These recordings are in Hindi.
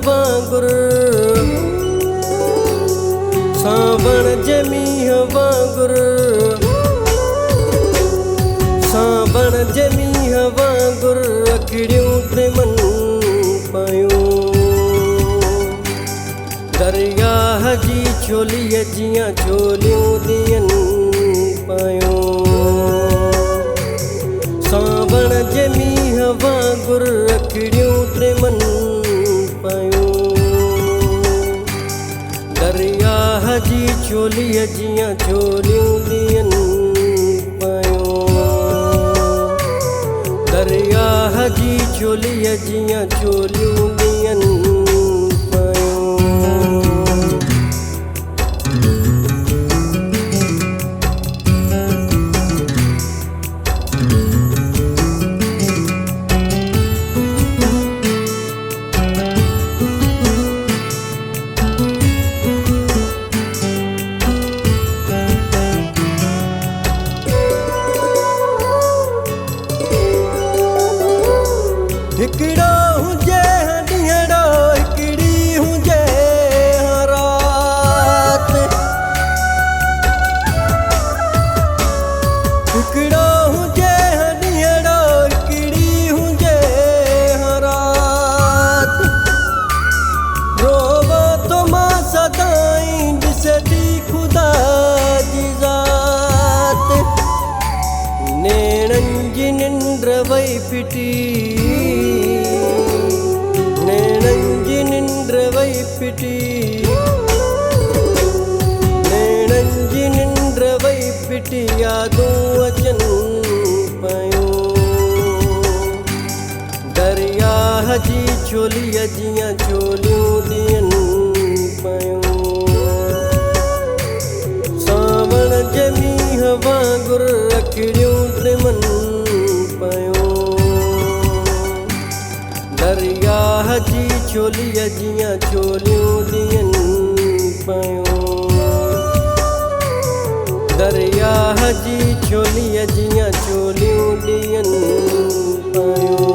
वांगुर सावण जमीह वांगुर सावण जमीह वांगुर अखिड़ियूं प्रेमन पायूं दरियाह जी छोलीअ जियां छोलियूं ॾियन पायूं सावण जमीह वांगुर अखिड़ियूं प्रेमन पायूं दरियाह जी छोलीअ जियां छोलियूं ॾियन पायूं दरियाह जी छोलीअ जियां छोलियूं ॾियन हिकिड़ो हुजे ॾींहड़ो हिकिड़ी हुजे रात हिकिड़ो हुजे ॾींहड़ो हिकिड़ी हुजे रात रोवो तो मां सदाईं ॾिसंदी ख़ुदा जी ज़ात नेणनि जी निंड वई फिटी पिटी नैणन जी निंड वई पिटी यादूं अचन पयूं दरियाह जी छोलीअ जियां छोलियूं ॾियन पयूं सावण जमीह वांगुर अखिड़ियूं प्रेमन पयूं दरियाह जी छोलीअ जियां छोलियूं ॾियन पयूं दरियाह जी छोलीअ जियां छोलियूं ॾियन पयूं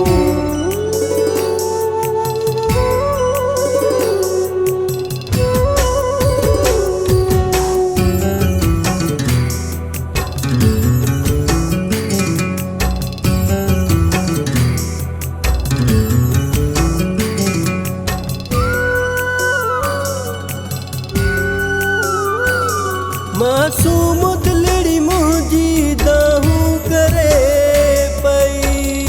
मासूम दिलड़ी मुंहिंजी दाहूं करे पई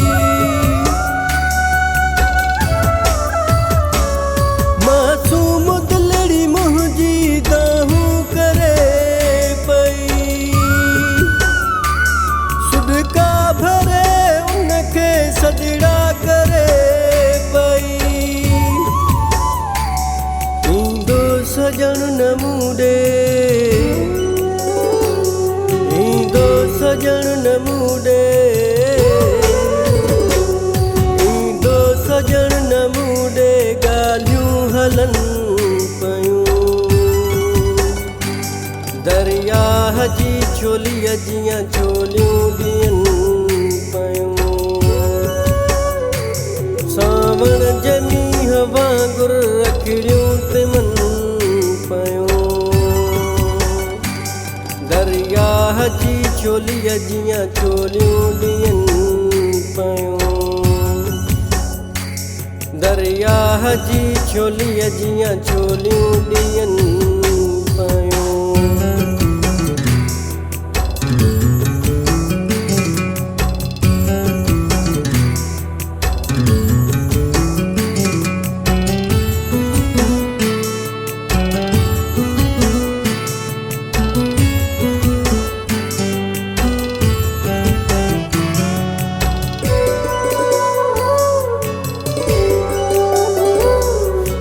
मासूम दिलड़ी मुंहिंजी दाहूं करे पई सुडका भरे उनखे सजड़ा करे पई ईंदो सजण न मूंडे सजण न मूंडे ईंदो सजण न मूंडे ॻाल्हियूं हलन पयूं दरियाह जी छोलीअ जियां छोलियूं ॾियन पयूं सावण जमीह वांगुर अखिड़ियूं प्रेमन पयूं दरियाह जी छोलीअ जियां छोलियूं ॾियन पयूं दरियाह जी छोलीअ जियां छोलियूं ॾियन पयूं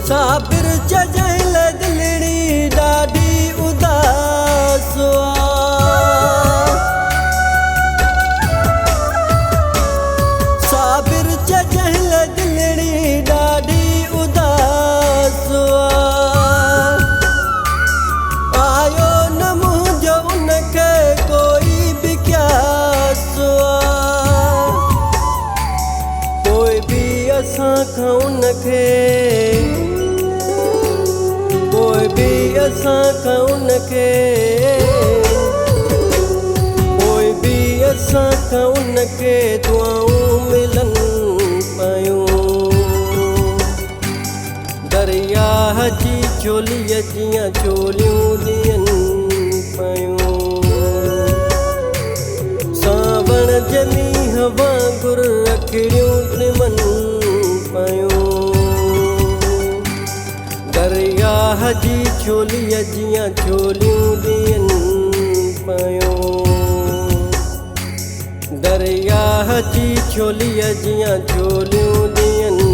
साबिर चजल दिलड़ी ॾाढी उदास साबिर चजल दिलड़ी ॾाढी उदास आयो न मुंहिंजो उनखे कोई बि क्यास कोई बि असां खां उनखे बि असां खां उनखे असां खां उनखे दुआऊं मिलनि पयूं। दरियाह जी चोलीअ जियां चोलियूं ॾियनि पयूं। सावण जे मींहं वांगुरु रखड़ियूं टिमनि पयूं। दरियाह जी चोलीअ जियां चोलियूं ॾियनि पयूं। दरियाह जी चोलीअ जियां चोलियूं ॾियनि